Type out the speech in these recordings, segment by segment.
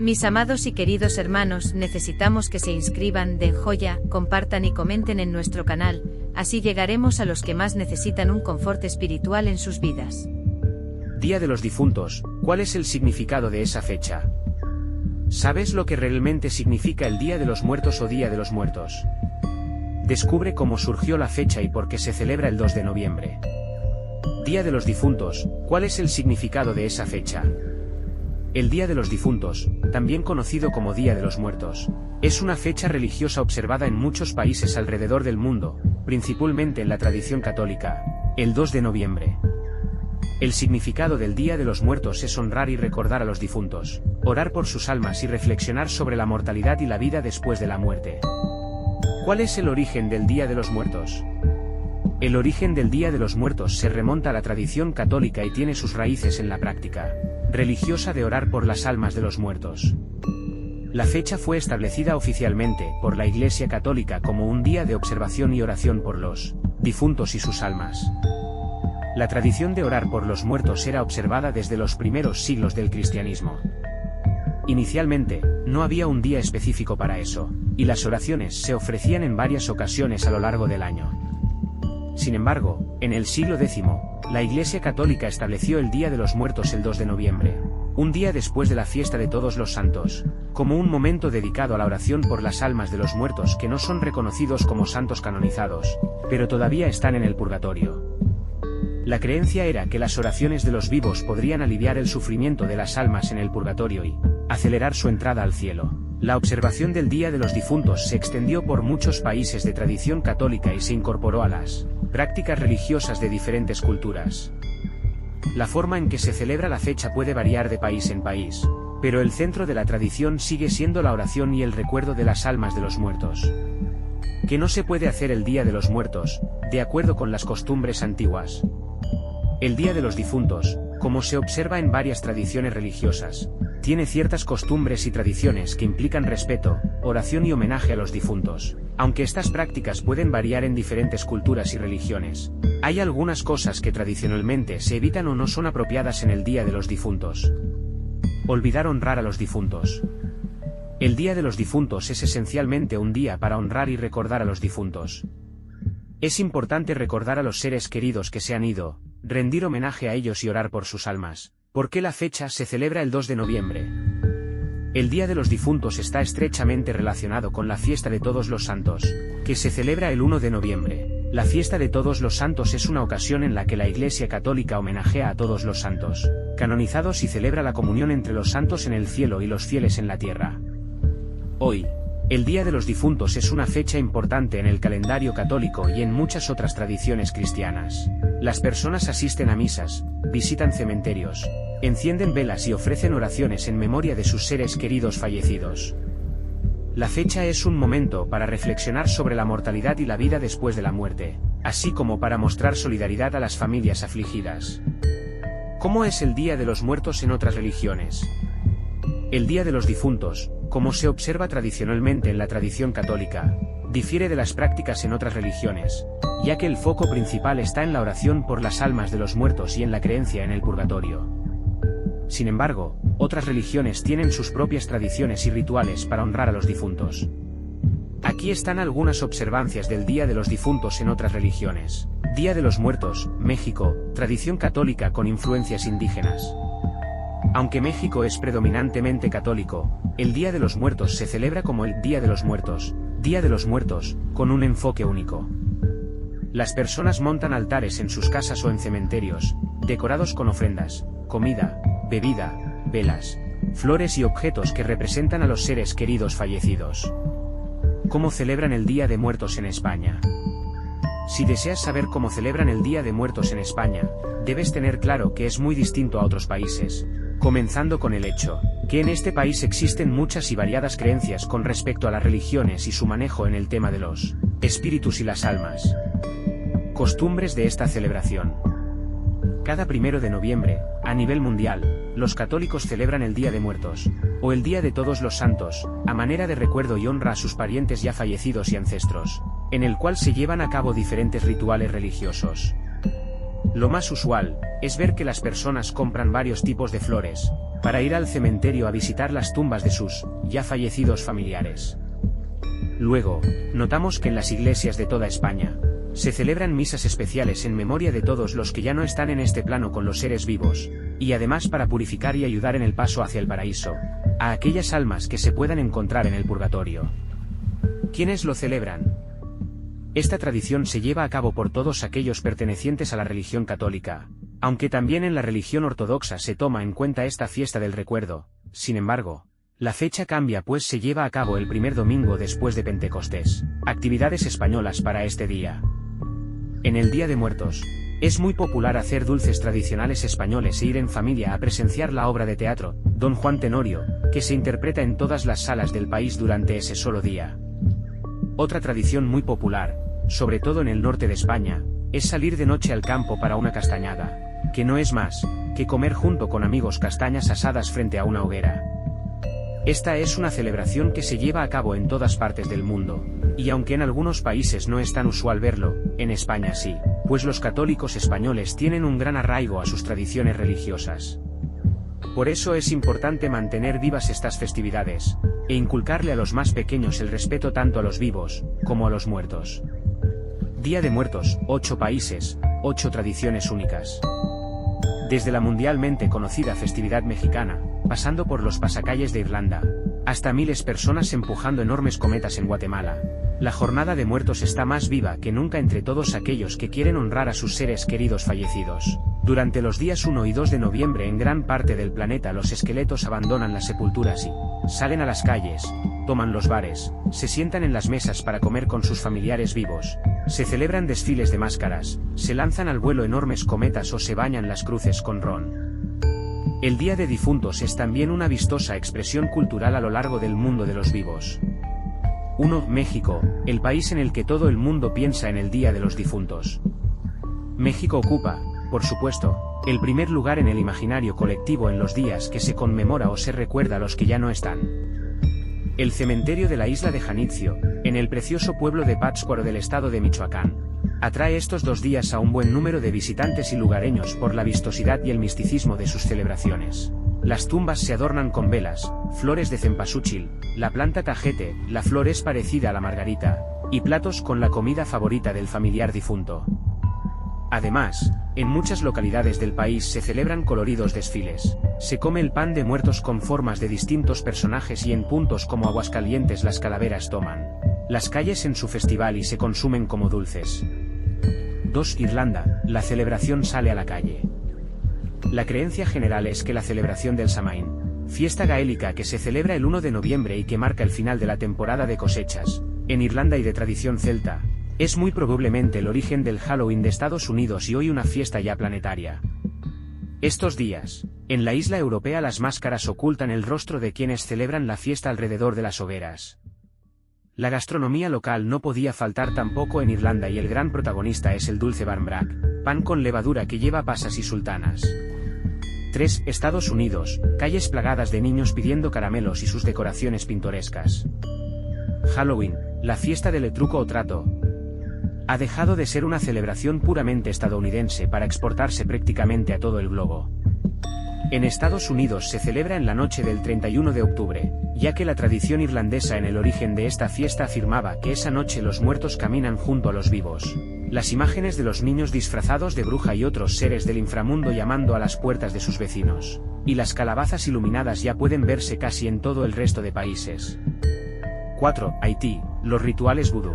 Mis amados y queridos hermanos, necesitamos que se inscriban, den joya, compartan y comenten en nuestro canal, así llegaremos a los que más necesitan un confort espiritual en sus vidas. Día de los Difuntos, ¿cuál es el significado de esa fecha? ¿Sabes lo que realmente significa el Día de los Muertos o Día de los Muertos? Descubre cómo surgió la fecha y por qué se celebra el 2 de noviembre. Día de los Difuntos, ¿cuál es el significado de esa fecha? El Día de los Difuntos, también conocido como Día de los Muertos, es una fecha religiosa observada en muchos países alrededor del mundo, principalmente en la tradición católica, el 2 de noviembre. El significado del Día de los Muertos es honrar y recordar a los difuntos, orar por sus almas y reflexionar sobre la mortalidad y la vida después de la muerte. ¿Cuál es el origen del Día de los Muertos? El origen del Día de los Muertos se remonta a la tradición católica y tiene sus raíces en la práctica religiosa de orar por las almas de los muertos. La fecha fue establecida oficialmente por la Iglesia Católica como un día de observación y oración por los difuntos y sus almas. La tradición de orar por los muertos era observada desde los primeros siglos del cristianismo. Inicialmente, no había un día específico para eso, y las oraciones se ofrecían en varias ocasiones a lo largo del año. Sin embargo, en el siglo X, la Iglesia Católica estableció el Día de los Muertos el 2 de noviembre, un día después de la fiesta de Todos los Santos, como un momento dedicado a la oración por las almas de los muertos que no son reconocidos como santos canonizados, pero todavía están en el purgatorio. La creencia era que las oraciones de los vivos podrían aliviar el sufrimiento de las almas en el purgatorio y acelerar su entrada al cielo. La observación del Día de los Difuntos se extendió por muchos países de tradición católica y se incorporó a las prácticas religiosas de diferentes culturas. La forma en que se celebra la fecha puede variar de país en país, pero el centro de la tradición sigue siendo la oración y el recuerdo de las almas de los muertos. ¿Qué no se puede hacer el Día de los Muertos, de acuerdo con las costumbres antiguas? El Día de los Difuntos, como se observa en varias tradiciones religiosas, tiene ciertas costumbres y tradiciones que implican respeto, oración y homenaje a los difuntos. Aunque estas prácticas pueden variar en diferentes culturas y religiones, hay algunas cosas que tradicionalmente se evitan o no son apropiadas en el Día de los Difuntos. Olvidar honrar a los difuntos. El Día de los Difuntos es esencialmente un día para honrar y recordar a los difuntos. Es importante recordar a los seres queridos que se han ido, rendir homenaje a ellos y orar por sus almas. ¿Por qué la fecha se celebra el 2 de noviembre? El Día de los Difuntos está estrechamente relacionado con la fiesta de Todos los Santos, que se celebra el 1 de noviembre. La fiesta de Todos los Santos es una ocasión en la que la Iglesia Católica homenajea a todos los santos canonizados y celebra la comunión entre los santos en el cielo y los fieles en la tierra. Hoy, el Día de los Difuntos es una fecha importante en el calendario católico y en muchas otras tradiciones cristianas. Las personas asisten a misas, visitan cementerios, encienden velas y ofrecen oraciones en memoria de sus seres queridos fallecidos. La fecha es un momento para reflexionar sobre la mortalidad y la vida después de la muerte, así como para mostrar solidaridad a las familias afligidas. ¿Cómo es el Día de los Muertos en otras religiones? El Día de los Difuntos, como se observa tradicionalmente en la tradición católica, difiere de las prácticas en otras religiones, ya que el foco principal está en la oración por las almas de los muertos y en la creencia en el purgatorio. Sin embargo, otras religiones tienen sus propias tradiciones y rituales para honrar a los difuntos. Aquí están algunas observancias del Día de los Difuntos en otras religiones. Día de los Muertos, México, tradición católica con influencias indígenas. Aunque México es predominantemente católico, el Día de los Muertos se celebra como el Día de los Muertos, con un enfoque único. Las personas montan altares en sus casas o en cementerios, decorados con ofrendas, comida, bebida, velas, flores y objetos que representan a los seres queridos fallecidos. ¿Cómo celebran el Día de Muertos en España? Si deseas saber cómo celebran el Día de Muertos en España, debes tener claro que es muy distinto a otros países, comenzando con el hecho que en este país existen muchas y variadas creencias con respecto a las religiones y su manejo en el tema de los espíritus y las almas. Costumbres de esta celebración. Cada 1 de noviembre, a nivel mundial, los católicos celebran el Día de Muertos, o el Día de Todos los Santos, a manera de recuerdo y honra a sus parientes ya fallecidos y ancestros, en el cual se llevan a cabo diferentes rituales religiosos. Lo más usual es ver que las personas compran varios tipos de flores, para ir al cementerio a visitar las tumbas de sus, ya fallecidos familiares. Luego, notamos que en las iglesias de toda España, se celebran misas especiales en memoria de todos los que ya no están en este plano con los seres vivos, y además para purificar y ayudar en el paso hacia el paraíso, a aquellas almas que se puedan encontrar en el purgatorio. ¿Quiénes lo celebran? Esta tradición se lleva a cabo por todos aquellos pertenecientes a la religión católica, aunque también en la religión ortodoxa se toma en cuenta esta fiesta del recuerdo. Sin embargo, la fecha cambia pues se lleva a cabo el primer domingo después de Pentecostés. Actividades españolas para este día. En el Día de Muertos, es muy popular hacer dulces tradicionales españoles e ir en familia a presenciar la obra de teatro, Don Juan Tenorio, que se interpreta en todas las salas del país durante ese solo día. Otra tradición muy popular, sobre todo en el norte de España, es salir de noche al campo para una castañada, que no es más que comer junto con amigos castañas asadas frente a una hoguera. Esta es una celebración que se lleva a cabo en todas partes del mundo, y aunque en algunos países no es tan usual verlo, en España sí, pues los católicos españoles tienen un gran arraigo a sus tradiciones religiosas. Por eso es importante mantener vivas estas festividades, e inculcarle a los más pequeños el respeto tanto a los vivos, como a los muertos. Día de Muertos, 8 países, 8 tradiciones únicas. Desde la mundialmente conocida festividad mexicana, pasando por los pasacalles de Irlanda, hasta miles de personas empujando enormes cometas en Guatemala, la jornada de muertos está más viva que nunca entre todos aquellos que quieren honrar a sus seres queridos fallecidos. Durante los días 1 y 2 de noviembre en gran parte del planeta los esqueletos abandonan las sepulturas y salen a las calles, toman los bares, se sientan en las mesas para comer con sus familiares vivos, se celebran desfiles de máscaras, se lanzan al vuelo enormes cometas o se bañan las cruces con ron. El Día de Difuntos es también una vistosa expresión cultural a lo largo del mundo de los vivos. 1. México, el país en el que todo el mundo piensa en el Día de los Difuntos. México ocupa, por supuesto, el primer lugar en el imaginario colectivo en los días que se conmemora o se recuerda a los que ya no están. El cementerio de la isla de Janitzio, en el precioso pueblo de Pátzcuaro del estado de Michoacán, atrae estos 2 días a un buen número de visitantes y lugareños por la vistosidad y el misticismo de sus celebraciones. Las tumbas se adornan con velas, flores de cempasúchil, la planta cajete, la flor es parecida a la margarita, y platos con la comida favorita del familiar difunto. Además, en muchas localidades del país se celebran coloridos desfiles, se come el pan de muertos con formas de distintos personajes y en puntos como Aguascalientes las calaveras toman las calles en su festival y se consumen como dulces. 2. Irlanda, la celebración sale a la calle. La creencia general es que la celebración del Samaín, fiesta gaélica que se celebra el 1 de noviembre y que marca el final de la temporada de cosechas, en Irlanda y de tradición celta, es muy probablemente el origen del Halloween de Estados Unidos y hoy una fiesta ya planetaria. Estos días, en la isla europea las máscaras ocultan el rostro de quienes celebran la fiesta alrededor de las hogueras. La gastronomía local no podía faltar tampoco en Irlanda y el gran protagonista es el dulce barmbrack, pan con levadura que lleva pasas y sultanas. 3. Estados Unidos, calles plagadas de niños pidiendo caramelos y sus decoraciones pintorescas. Halloween, la fiesta del truco o trato, ha dejado de ser una celebración puramente estadounidense para exportarse prácticamente a todo el globo. En Estados Unidos se celebra en la noche del 31 de octubre, ya que la tradición irlandesa en el origen de esta fiesta afirmaba que esa noche los muertos caminan junto a los vivos. Las imágenes de los niños disfrazados de bruja y otros seres del inframundo llamando a las puertas de sus vecinos, y las calabazas iluminadas ya pueden verse casi en todo el resto de países. 4. Haití, los rituales vudú.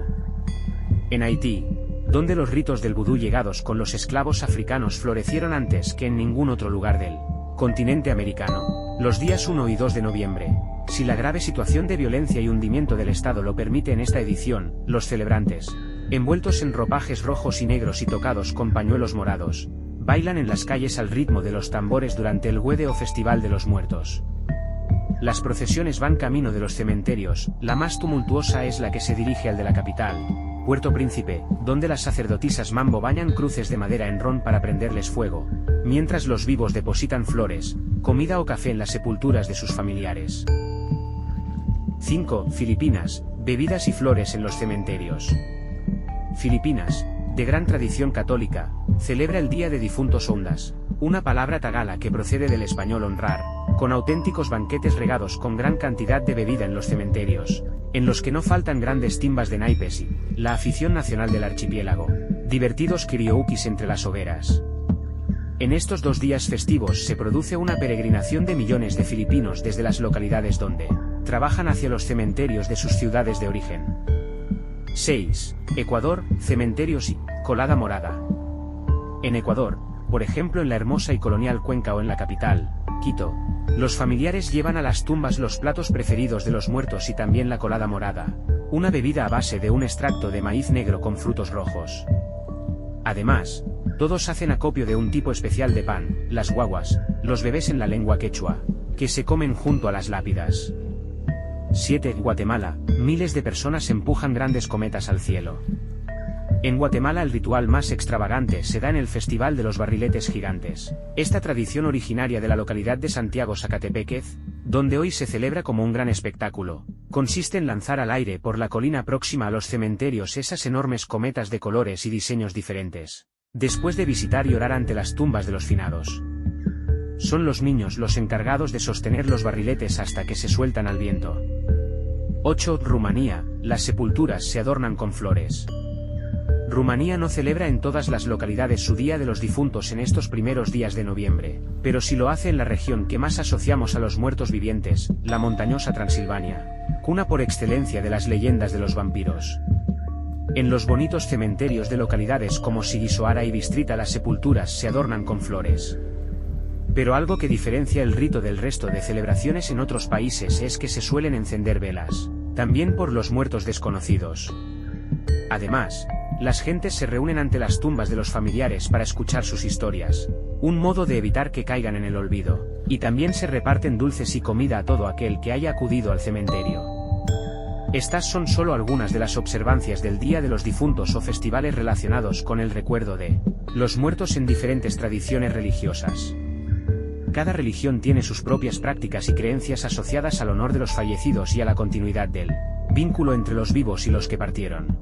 En Haití, donde los ritos del vudú llegados con los esclavos africanos florecieron antes que en ningún otro lugar del continente americano, los días 1 y 2 de noviembre, si la grave situación de violencia y hundimiento del Estado lo permite en esta edición, los celebrantes, envueltos en ropajes rojos y negros y tocados con pañuelos morados, bailan en las calles al ritmo de los tambores durante el Güede o Festival de los Muertos. Las procesiones van camino de los cementerios, la más tumultuosa es la que se dirige al de la capital, Puerto Príncipe, donde las sacerdotisas Mambo bañan cruces de madera en ron para prenderles fuego, mientras los vivos depositan flores, comida o café en las sepulturas de sus familiares. 5. Filipinas, bebidas y flores en los cementerios. Filipinas, de gran tradición católica, celebra el Día de Difuntos Ondas, una palabra tagala que procede del español honrar, con auténticos banquetes regados con gran cantidad de bebida en los cementerios, en los que no faltan grandes timbas de naipes y la afición nacional del archipiélago, divertidos karaokes entre las hogueras. En estos 2 días festivos se produce una peregrinación de millones de filipinos desde las localidades donde trabajan hacia los cementerios de sus ciudades de origen. 6. Ecuador, cementerios y colada morada. En Ecuador, por ejemplo en la hermosa y colonial Cuenca o en la capital, Quito, los familiares llevan a las tumbas los platos preferidos de los muertos y también la colada morada, una bebida a base de un extracto de maíz negro con frutos rojos. Además, todos hacen acopio de un tipo especial de pan, las guaguas, los bebés en la lengua quechua, que se comen junto a las lápidas. 7. Guatemala, miles de personas empujan grandes cometas al cielo. En Guatemala el ritual más extravagante se da en el Festival de los Barriletes Gigantes. Esta tradición originaria de la localidad de Santiago Zacatepéquez, donde hoy se celebra como un gran espectáculo, consiste en lanzar al aire por la colina próxima a los cementerios esas enormes cometas de colores y diseños diferentes, después de visitar y orar ante las tumbas de los finados. Son los niños los encargados de sostener los barriletes hasta que se sueltan al viento. 8. Rumanía, las sepulturas se adornan con flores. Rumanía no celebra en todas las localidades su Día de los Difuntos en estos primeros días de noviembre, pero sí lo hace en la región que más asociamos a los muertos vivientes, la montañosa Transilvania, cuna por excelencia de las leyendas de los vampiros. En los bonitos cementerios de localidades como Sigisoara y Bistrita las sepulturas se adornan con flores. Pero algo que diferencia el rito del resto de celebraciones en otros países es que se suelen encender velas, también por los muertos desconocidos. Además, las gentes se reúnen ante las tumbas de los familiares para escuchar sus historias, un modo de evitar que caigan en el olvido, y también se reparten dulces y comida a todo aquel que haya acudido al cementerio. Estas son solo algunas de las observancias del Día de los Difuntos o festivales relacionados con el recuerdo de los muertos en diferentes tradiciones religiosas. Cada religión tiene sus propias prácticas y creencias asociadas al honor de los fallecidos y a la continuidad del vínculo entre los vivos y los que partieron.